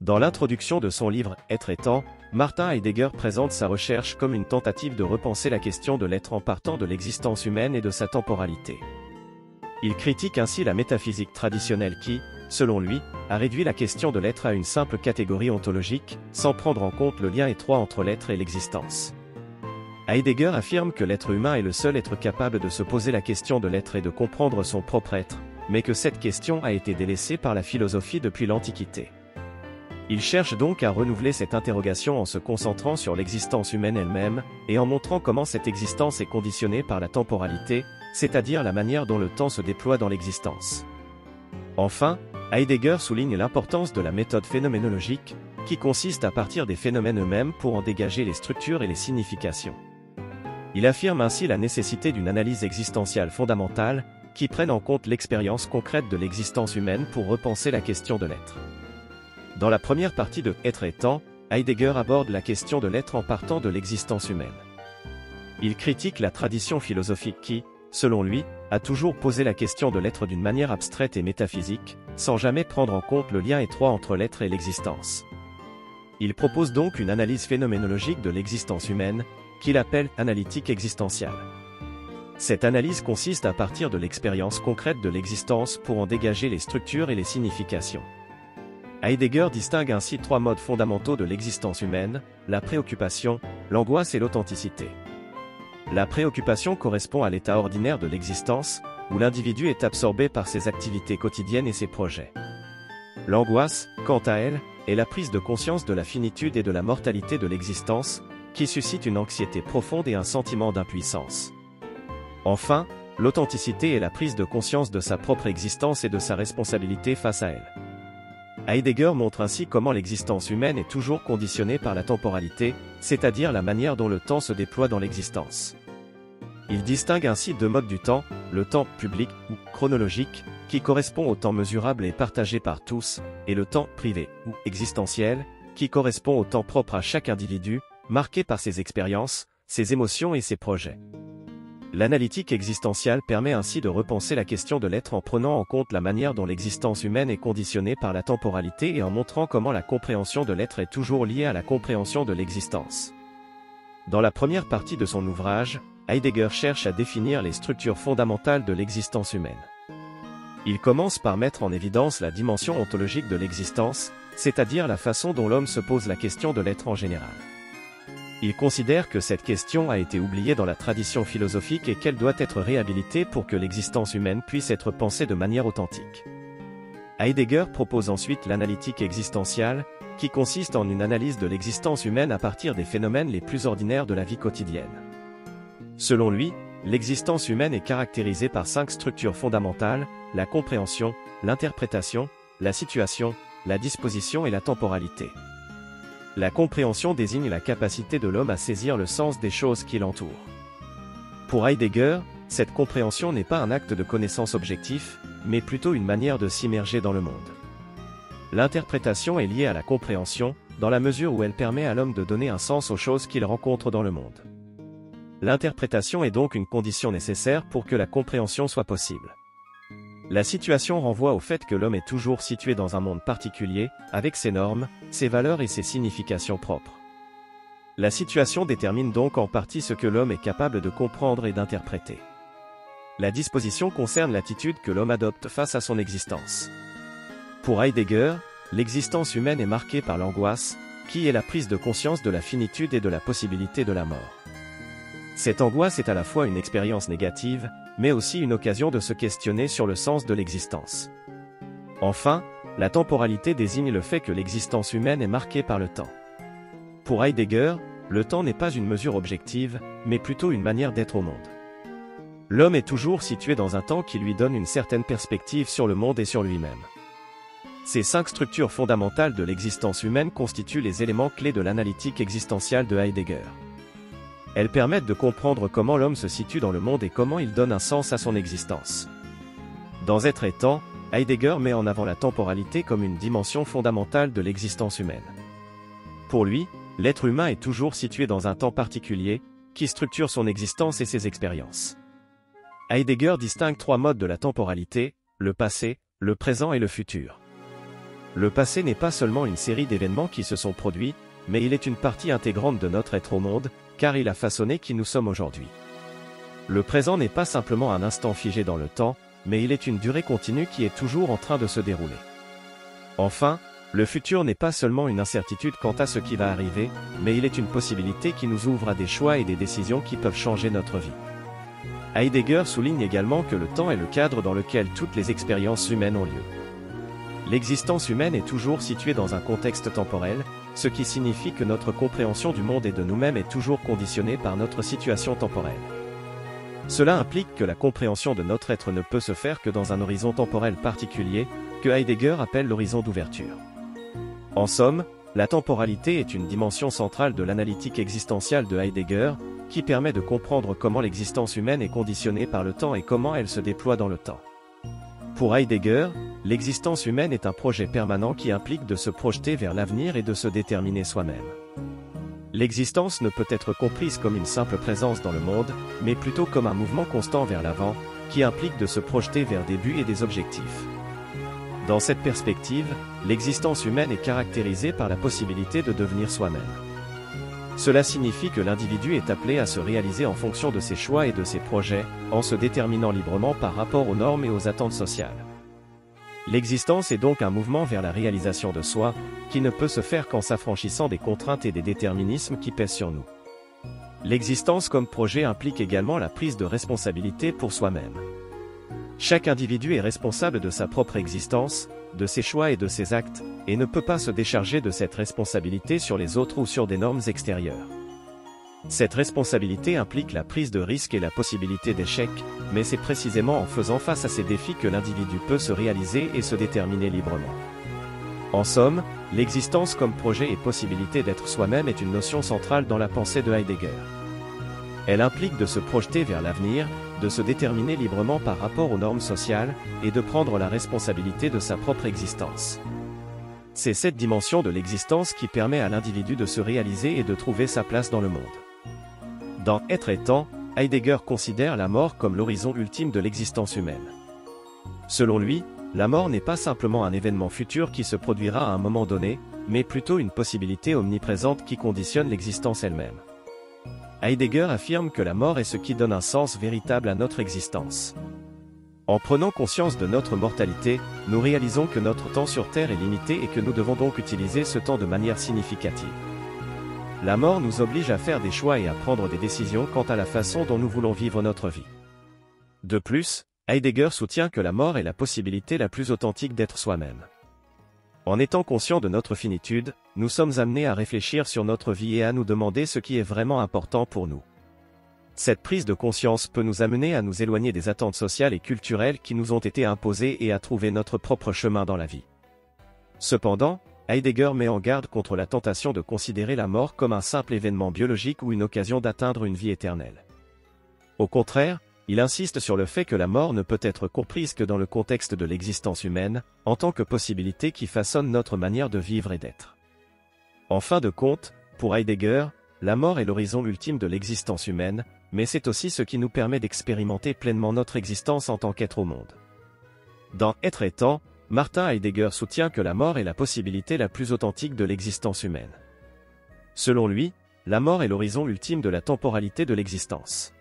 Dans l'introduction de son livre « Être et temps », Martin Heidegger présente sa recherche comme une tentative de repenser la question de l'être en partant de l'existence humaine et de sa temporalité. Il critique ainsi la métaphysique traditionnelle qui, selon lui, a réduit la question de l'être à une simple catégorie ontologique, sans prendre en compte le lien étroit entre l'être et l'existence. Heidegger affirme que l'être humain est le seul être capable de se poser la question de l'être et de comprendre son propre être, mais que cette question a été délaissée par la philosophie depuis l'Antiquité. Il cherche donc à renouveler cette interrogation en se concentrant sur l'existence humaine elle-même, et en montrant comment cette existence est conditionnée par la temporalité, c'est-à-dire la manière dont le temps se déploie dans l'existence. Enfin, Heidegger souligne l'importance de la méthode phénoménologique, qui consiste à partir des phénomènes eux-mêmes pour en dégager les structures et les significations. Il affirme ainsi la nécessité d'une analyse existentielle fondamentale, qui prenne en compte l'expérience concrète de l'existence humaine pour repenser la question de l'être. Dans la première partie de « Être et temps », Heidegger aborde la question de l'être en partant de l'existence humaine. Il critique la tradition philosophique qui, selon lui, a toujours posé la question de l'être d'une manière abstraite et métaphysique, sans jamais prendre en compte le lien étroit entre l'être et l'existence. Il propose donc une analyse phénoménologique de l'existence humaine, qu'il appelle « analytique existentielle ». Cette analyse consiste à partir de l'expérience concrète de l'existence pour en dégager les structures et les significations. Heidegger distingue ainsi trois modes fondamentaux de l'existence humaine, la préoccupation, l'angoisse et l'authenticité. La préoccupation correspond à l'état ordinaire de l'existence, où l'individu est absorbé par ses activités quotidiennes et ses projets. L'angoisse, quant à elle, est la prise de conscience de la finitude et de la mortalité de l'existence, qui suscite une anxiété profonde et un sentiment d'impuissance. Enfin, l'authenticité est la prise de conscience de sa propre existence et de sa responsabilité face à elle. Heidegger montre ainsi comment l'existence humaine est toujours conditionnée par la temporalité, c'est-à-dire la manière dont le temps se déploie dans l'existence. Il distingue ainsi deux modes du temps, le temps public ou chronologique, qui correspond au temps mesurable et partagé par tous, et le temps privé ou existentiel, qui correspond au temps propre à chaque individu, marqué par ses expériences, ses émotions et ses projets. L'analytique existentielle permet ainsi de repenser la question de l'être en prenant en compte la manière dont l'existence humaine est conditionnée par la temporalité et en montrant comment la compréhension de l'être est toujours liée à la compréhension de l'existence. Dans la première partie de son ouvrage, Heidegger cherche à définir les structures fondamentales de l'existence humaine. Il commence par mettre en évidence la dimension ontologique de l'existence, c'est-à-dire la façon dont l'homme se pose la question de l'être en général. Il considère que cette question a été oubliée dans la tradition philosophique et qu'elle doit être réhabilitée pour que l'existence humaine puisse être pensée de manière authentique. Heidegger propose ensuite l'analytique existentielle, qui consiste en une analyse de l'existence humaine à partir des phénomènes les plus ordinaires de la vie quotidienne. Selon lui, l'existence humaine est caractérisée par 5 structures fondamentales, la compréhension, l'interprétation, la situation, la disposition et la temporalité. La compréhension désigne la capacité de l'homme à saisir le sens des choses qui l'entourent. Pour Heidegger, cette compréhension n'est pas un acte de connaissance objectif, mais plutôt une manière de s'immerger dans le monde. L'interprétation est liée à la compréhension, dans la mesure où elle permet à l'homme de donner un sens aux choses qu'il rencontre dans le monde. L'interprétation est donc une condition nécessaire pour que la compréhension soit possible. La situation renvoie au fait que l'homme est toujours situé dans un monde particulier, avec ses normes, ses valeurs et ses significations propres. La situation détermine donc en partie ce que l'homme est capable de comprendre et d'interpréter. La disposition concerne l'attitude que l'homme adopte face à son existence. Pour Heidegger, l'existence humaine est marquée par l'angoisse, qui est la prise de conscience de la finitude et de la possibilité de la mort. Cette angoisse est à la fois une expérience négative, mais aussi une occasion de se questionner sur le sens de l'existence. Enfin, la temporalité désigne le fait que l'existence humaine est marquée par le temps. Pour Heidegger, le temps n'est pas une mesure objective, mais plutôt une manière d'être au monde. L'homme est toujours situé dans un temps qui lui donne une certaine perspective sur le monde et sur lui-même. Ces 5 structures fondamentales de l'existence humaine constituent les éléments clés de l'analytique existentielle de Heidegger. Elles permettent de comprendre comment l'homme se situe dans le monde et comment il donne un sens à son existence. Dans Être et temps, Heidegger met en avant la temporalité comme une dimension fondamentale de l'existence humaine. Pour lui, l'être humain est toujours situé dans un temps particulier, qui structure son existence et ses expériences. Heidegger distingue 3 modes de la temporalité, le passé, le présent et le futur. Le passé n'est pas seulement une série d'événements qui se sont produits, mais il est une partie intégrante de notre être au monde, car il a façonné qui nous sommes aujourd'hui. Le présent n'est pas simplement un instant figé dans le temps, mais il est une durée continue qui est toujours en train de se dérouler. Enfin, le futur n'est pas seulement une incertitude quant à ce qui va arriver, mais il est une possibilité qui nous ouvre à des choix et des décisions qui peuvent changer notre vie. Heidegger souligne également que le temps est le cadre dans lequel toutes les expériences humaines ont lieu. L'existence humaine est toujours située dans un contexte temporel, ce qui signifie que notre compréhension du monde et de nous-mêmes est toujours conditionnée par notre situation temporelle. Cela implique que la compréhension de notre être ne peut se faire que dans un horizon temporel particulier, que Heidegger appelle l'horizon d'ouverture. En somme, la temporalité est une dimension centrale de l'analytique existentielle de Heidegger, qui permet de comprendre comment l'existence humaine est conditionnée par le temps et comment elle se déploie dans le temps. Pour Heidegger, l'existence humaine est un projet permanent qui implique de se projeter vers l'avenir et de se déterminer soi-même. L'existence ne peut être comprise comme une simple présence dans le monde, mais plutôt comme un mouvement constant vers l'avant, qui implique de se projeter vers des buts et des objectifs. Dans cette perspective, l'existence humaine est caractérisée par la possibilité de devenir soi-même. Cela signifie que l'individu est appelé à se réaliser en fonction de ses choix et de ses projets, en se déterminant librement par rapport aux normes et aux attentes sociales. L'existence est donc un mouvement vers la réalisation de soi, qui ne peut se faire qu'en s'affranchissant des contraintes et des déterminismes qui pèsent sur nous. L'existence comme projet implique également la prise de responsabilité pour soi-même. Chaque individu est responsable de sa propre existence, de ses choix et de ses actes, et ne peut pas se décharger de cette responsabilité sur les autres ou sur des normes extérieures. Cette responsabilité implique la prise de risque et la possibilité d'échec, mais c'est précisément en faisant face à ces défis que l'individu peut se réaliser et se déterminer librement. En somme, l'existence comme projet et possibilité d'être soi-même est une notion centrale dans la pensée de Heidegger. Elle implique de se projeter vers l'avenir, de se déterminer librement par rapport aux normes sociales, et de prendre la responsabilité de sa propre existence. C'est cette dimension de l'existence qui permet à l'individu de se réaliser et de trouver sa place dans le monde. Dans Être et temps, Heidegger considère la mort comme l'horizon ultime de l'existence humaine. Selon lui, la mort n'est pas simplement un événement futur qui se produira à un moment donné, mais plutôt une possibilité omniprésente qui conditionne l'existence elle-même. Heidegger affirme que la mort est ce qui donne un sens véritable à notre existence. En prenant conscience de notre mortalité, nous réalisons que notre temps sur Terre est limité et que nous devons donc utiliser ce temps de manière significative. La mort nous oblige à faire des choix et à prendre des décisions quant à la façon dont nous voulons vivre notre vie. De plus, Heidegger soutient que la mort est la possibilité la plus authentique d'être soi-même. En étant conscient de notre finitude, nous sommes amenés à réfléchir sur notre vie et à nous demander ce qui est vraiment important pour nous. Cette prise de conscience peut nous amener à nous éloigner des attentes sociales et culturelles qui nous ont été imposées et à trouver notre propre chemin dans la vie. Cependant, Heidegger met en garde contre la tentation de considérer la mort comme un simple événement biologique ou une occasion d'atteindre une vie éternelle. Au contraire, il insiste sur le fait que la mort ne peut être comprise que dans le contexte de l'existence humaine, en tant que possibilité qui façonne notre manière de vivre et d'être. En fin de compte, pour Heidegger, la mort est l'horizon ultime de l'existence humaine, mais c'est aussi ce qui nous permet d'expérimenter pleinement notre existence en tant qu'être au monde. Dans Être et temps, Martin Heidegger soutient que la mort est la possibilité la plus authentique de l'existence humaine. Selon lui, la mort est l'horizon ultime de la temporalité de l'existence.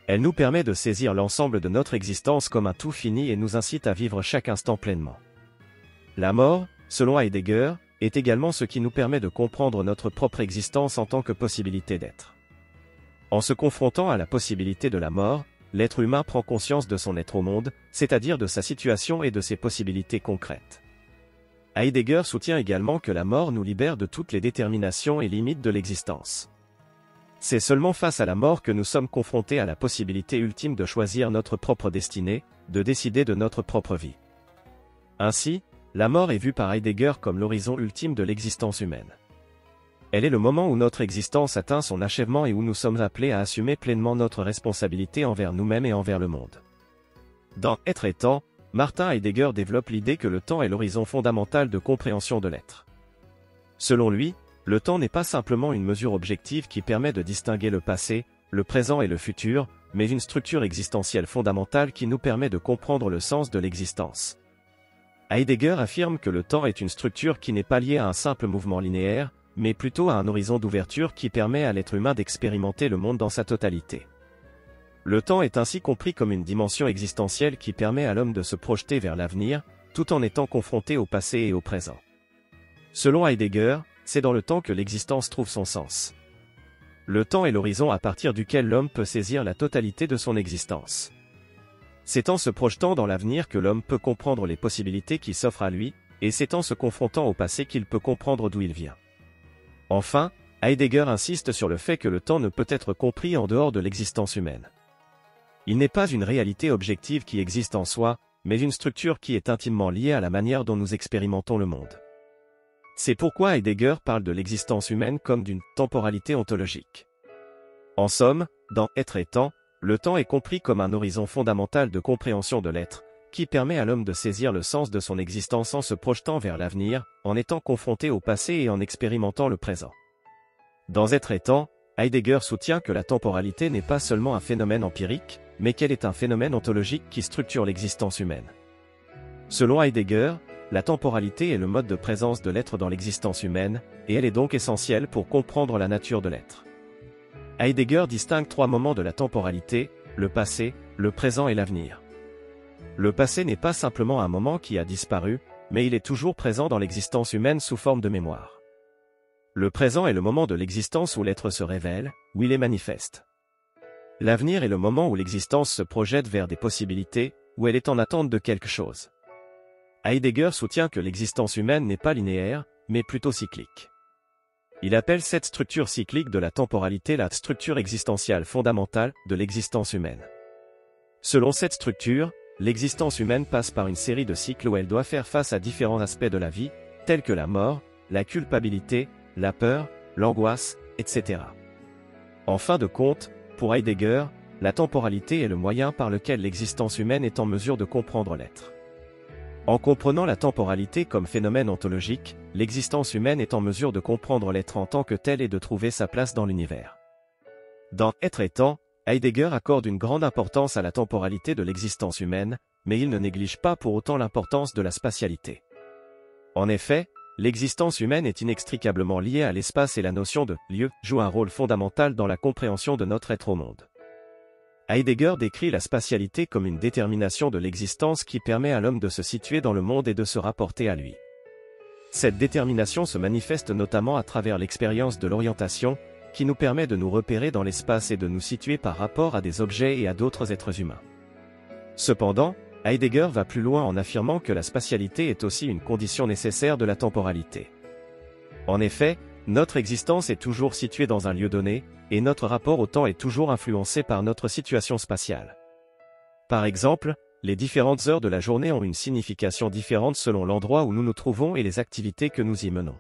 Elle nous permet de saisir l'ensemble de notre existence comme un tout fini et nous incite à vivre chaque instant pleinement. La mort, selon Heidegger, est également ce qui nous permet de comprendre notre propre existence en tant que possibilité d'être. En se confrontant à la possibilité de la mort, l'être humain prend conscience de son être au monde, c'est-à-dire de sa situation et de ses possibilités concrètes. Heidegger soutient également que la mort nous libère de toutes les déterminations et limites de l'existence. C'est seulement face à la mort que nous sommes confrontés à la possibilité ultime de choisir notre propre destinée, de décider de notre propre vie. Ainsi, la mort est vue par Heidegger comme l'horizon ultime de l'existence humaine. Elle est le moment où notre existence atteint son achèvement et où nous sommes appelés à assumer pleinement notre responsabilité envers nous-mêmes et envers le monde. Dans Être et temps, Martin Heidegger développe l'idée que le temps est l'horizon fondamental de compréhension de l'être. Selon lui, le temps n'est pas simplement une mesure objective qui permet de distinguer le passé, le présent et le futur, mais une structure existentielle fondamentale qui nous permet de comprendre le sens de l'existence. Heidegger affirme que le temps est une structure qui n'est pas liée à un simple mouvement linéaire, mais plutôt à un horizon d'ouverture qui permet à l'être humain d'expérimenter le monde dans sa totalité. Le temps est ainsi compris comme une dimension existentielle qui permet à l'homme de se projeter vers l'avenir, tout en étant confronté au passé et au présent. Selon Heidegger, c'est dans le temps que l'existence trouve son sens. Le temps est l'horizon à partir duquel l'homme peut saisir la totalité de son existence. C'est en se projetant dans l'avenir que l'homme peut comprendre les possibilités qui s'offrent à lui, et c'est en se confrontant au passé qu'il peut comprendre d'où il vient. Enfin, Heidegger insiste sur le fait que le temps ne peut être compris en dehors de l'existence humaine. Il n'est pas une réalité objective qui existe en soi, mais une structure qui est intimement liée à la manière dont nous expérimentons le monde. C'est pourquoi Heidegger parle de l'existence humaine comme d'une temporalité ontologique. En somme, dans Être et temps, le temps est compris comme un horizon fondamental de compréhension de l'être, qui permet à l'homme de saisir le sens de son existence en se projetant vers l'avenir, en étant confronté au passé et en expérimentant le présent. Dans Être et temps, Heidegger soutient que la temporalité n'est pas seulement un phénomène empirique, mais qu'elle est un phénomène ontologique qui structure l'existence humaine. Selon Heidegger, la temporalité est le mode de présence de l'être dans l'existence humaine, et elle est donc essentielle pour comprendre la nature de l'être. Heidegger distingue 3 moments de la temporalité, le passé, le présent et l'avenir. Le passé n'est pas simplement un moment qui a disparu, mais il est toujours présent dans l'existence humaine sous forme de mémoire. Le présent est le moment de l'existence où l'être se révèle, où il est manifeste. L'avenir est le moment où l'existence se projette vers des possibilités, où elle est en attente de quelque chose. Heidegger soutient que l'existence humaine n'est pas linéaire, mais plutôt cyclique. Il appelle cette structure cyclique de la temporalité la structure existentielle fondamentale de l'existence humaine. Selon cette structure, l'existence humaine passe par une série de cycles où elle doit faire face à différents aspects de la vie, tels que la mort, la culpabilité, la peur, l'angoisse, etc. En fin de compte, pour Heidegger, la temporalité est le moyen par lequel l'existence humaine est en mesure de comprendre l'être. En comprenant la temporalité comme phénomène ontologique, l'existence humaine est en mesure de comprendre l'être en tant que tel et de trouver sa place dans l'univers. Dans Être et temps, Heidegger accorde une grande importance à la temporalité de l'existence humaine, mais il ne néglige pas pour autant l'importance de la spatialité. En effet, l'existence humaine est inextricablement liée à l'espace et la notion de « lieu » joue un rôle fondamental dans la compréhension de notre être au monde. Heidegger décrit la spatialité comme une détermination de l'existence qui permet à l'homme de se situer dans le monde et de se rapporter à lui. Cette détermination se manifeste notamment à travers l'expérience de l'orientation, qui nous permet de nous repérer dans l'espace et de nous situer par rapport à des objets et à d'autres êtres humains. Cependant, Heidegger va plus loin en affirmant que la spatialité est aussi une condition nécessaire de la temporalité. En effet, notre existence est toujours située dans un lieu donné, et notre rapport au temps est toujours influencé par notre situation spatiale. Par exemple, les différentes heures de la journée ont une signification différente selon l'endroit où nous nous trouvons et les activités que nous y menons.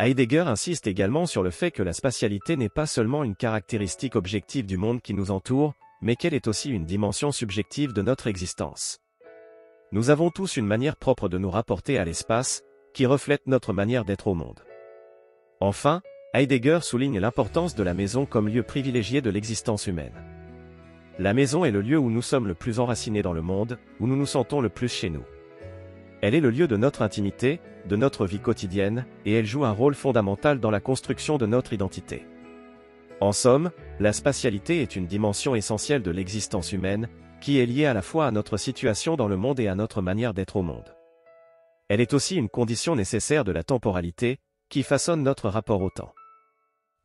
Heidegger insiste également sur le fait que la spatialité n'est pas seulement une caractéristique objective du monde qui nous entoure, mais qu'elle est aussi une dimension subjective de notre existence. Nous avons tous une manière propre de nous rapporter à l'espace, qui reflète notre manière d'être au monde. Enfin, Heidegger souligne l'importance de la maison comme lieu privilégié de l'existence humaine. La maison est le lieu où nous sommes le plus enracinés dans le monde, où nous nous sentons le plus chez nous. Elle est le lieu de notre intimité, de notre vie quotidienne, et elle joue un rôle fondamental dans la construction de notre identité. En somme, la spatialité est une dimension essentielle de l'existence humaine, qui est liée à la fois à notre situation dans le monde et à notre manière d'être au monde. Elle est aussi une condition nécessaire de la temporalité, qui façonne notre rapport au temps.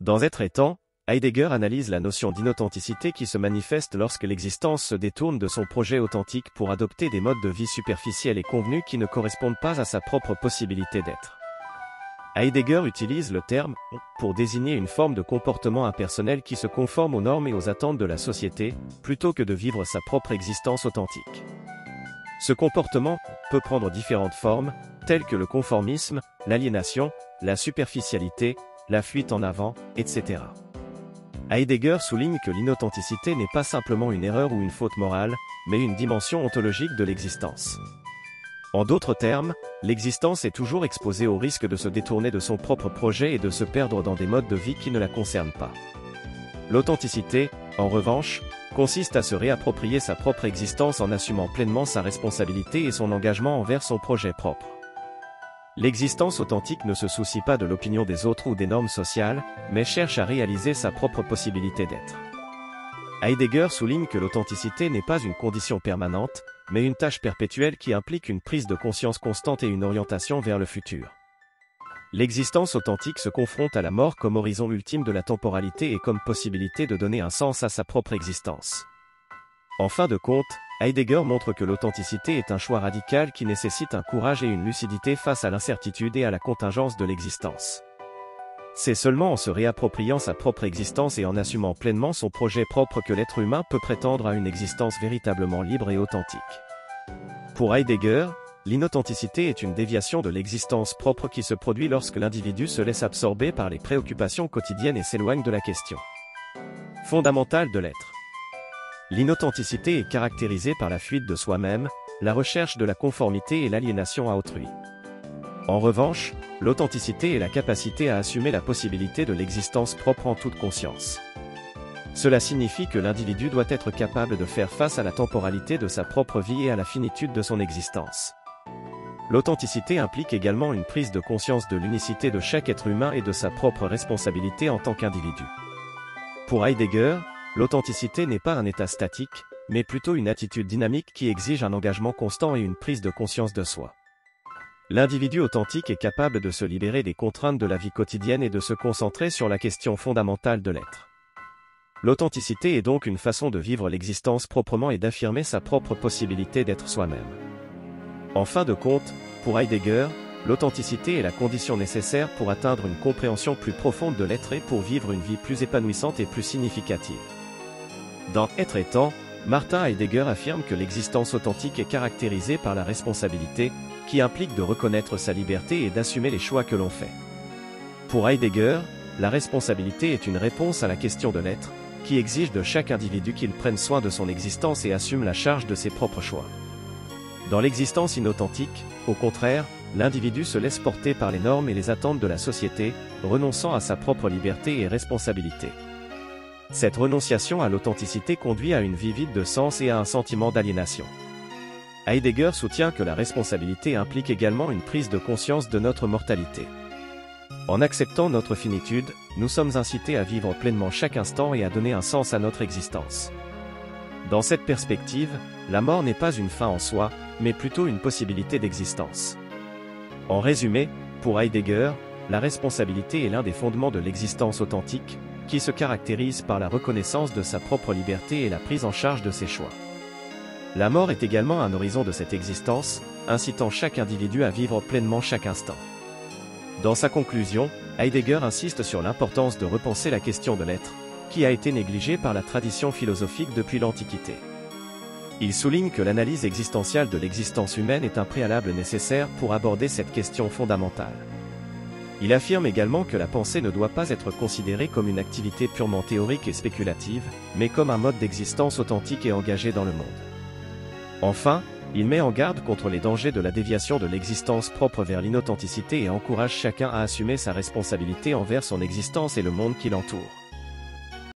Dans Être et temps, Heidegger analyse la notion d'inauthenticité qui se manifeste lorsque l'existence se détourne de son projet authentique pour adopter des modes de vie superficiels et convenus qui ne correspondent pas à sa propre possibilité d'être. Heidegger utilise le terme « pour désigner une forme de comportement impersonnel qui se conforme aux normes et aux attentes de la société, plutôt que de vivre sa propre existence authentique ». Ce comportement peut prendre différentes formes, telles que le conformisme, l'aliénation, la superficialité, la fuite en avant, etc. Heidegger souligne que l'inauthenticité n'est pas simplement une erreur ou une faute morale, mais une dimension ontologique de l'existence. En d'autres termes, l'existence est toujours exposée au risque de se détourner de son propre projet et de se perdre dans des modes de vie qui ne la concernent pas. L'authenticité, en revanche, consiste à se réapproprier sa propre existence en assumant pleinement sa responsabilité et son engagement envers son projet propre. L'existence authentique ne se soucie pas de l'opinion des autres ou des normes sociales, mais cherche à réaliser sa propre possibilité d'être. Heidegger souligne que l'authenticité n'est pas une condition permanente, mais une tâche perpétuelle qui implique une prise de conscience constante et une orientation vers le futur. L'existence authentique se confronte à la mort comme horizon ultime de la temporalité et comme possibilité de donner un sens à sa propre existence. En fin de compte, Heidegger montre que l'authenticité est un choix radical qui nécessite un courage et une lucidité face à l'incertitude et à la contingence de l'existence. C'est seulement en se réappropriant sa propre existence et en assumant pleinement son projet propre que l'être humain peut prétendre à une existence véritablement libre et authentique. Pour Heidegger, l'inauthenticité est une déviation de l'existence propre qui se produit lorsque l'individu se laisse absorber par les préoccupations quotidiennes et s'éloigne de la question fondamentale de l'être. L'inauthenticité est caractérisée par la fuite de soi-même, la recherche de la conformité et l'aliénation à autrui. En revanche, l'authenticité est la capacité à assumer la possibilité de l'existence propre en toute conscience. Cela signifie que l'individu doit être capable de faire face à la temporalité de sa propre vie et à la finitude de son existence. L'authenticité implique également une prise de conscience de l'unicité de chaque être humain et de sa propre responsabilité en tant qu'individu. Pour Heidegger, l'authenticité n'est pas un état statique, mais plutôt une attitude dynamique qui exige un engagement constant et une prise de conscience de soi. L'individu authentique est capable de se libérer des contraintes de la vie quotidienne et de se concentrer sur la question fondamentale de l'être. L'authenticité est donc une façon de vivre l'existence proprement et d'affirmer sa propre possibilité d'être soi-même. En fin de compte, pour Heidegger, l'authenticité est la condition nécessaire pour atteindre une compréhension plus profonde de l'être et pour vivre une vie plus épanouissante et plus significative. Dans Être et temps, Martin Heidegger affirme que l'existence authentique est caractérisée par la responsabilité, qui implique de reconnaître sa liberté et d'assumer les choix que l'on fait. Pour Heidegger, la responsabilité est une réponse à la question de l'être, qui exige de chaque individu qu'il prenne soin de son existence et assume la charge de ses propres choix. Dans l'existence inauthentique, au contraire, l'individu se laisse porter par les normes et les attentes de la société, renonçant à sa propre liberté et responsabilité. Cette renonciation à l'authenticité conduit à une vie vide de sens et à un sentiment d'aliénation. Heidegger soutient que la responsabilité implique également une prise de conscience de notre mortalité. En acceptant notre finitude, nous sommes incités à vivre pleinement chaque instant et à donner un sens à notre existence. Dans cette perspective, la mort n'est pas une fin en soi, mais plutôt une possibilité d'existence. En résumé, pour Heidegger, la responsabilité est l'un des fondements de l'existence authentique, qui se caractérise par la reconnaissance de sa propre liberté et la prise en charge de ses choix. La mort est également un horizon de cette existence, incitant chaque individu à vivre pleinement chaque instant. Dans sa conclusion, Heidegger insiste sur l'importance de repenser la question de l'être, qui a été négligée par la tradition philosophique depuis l'Antiquité. Il souligne que l'analyse existentielle de l'existence humaine est un préalable nécessaire pour aborder cette question fondamentale. Il affirme également que la pensée ne doit pas être considérée comme une activité purement théorique et spéculative, mais comme un mode d'existence authentique et engagé dans le monde. Enfin, il met en garde contre les dangers de la déviation de l'existence propre vers l'inauthenticité et encourage chacun à assumer sa responsabilité envers son existence et le monde qui l'entoure.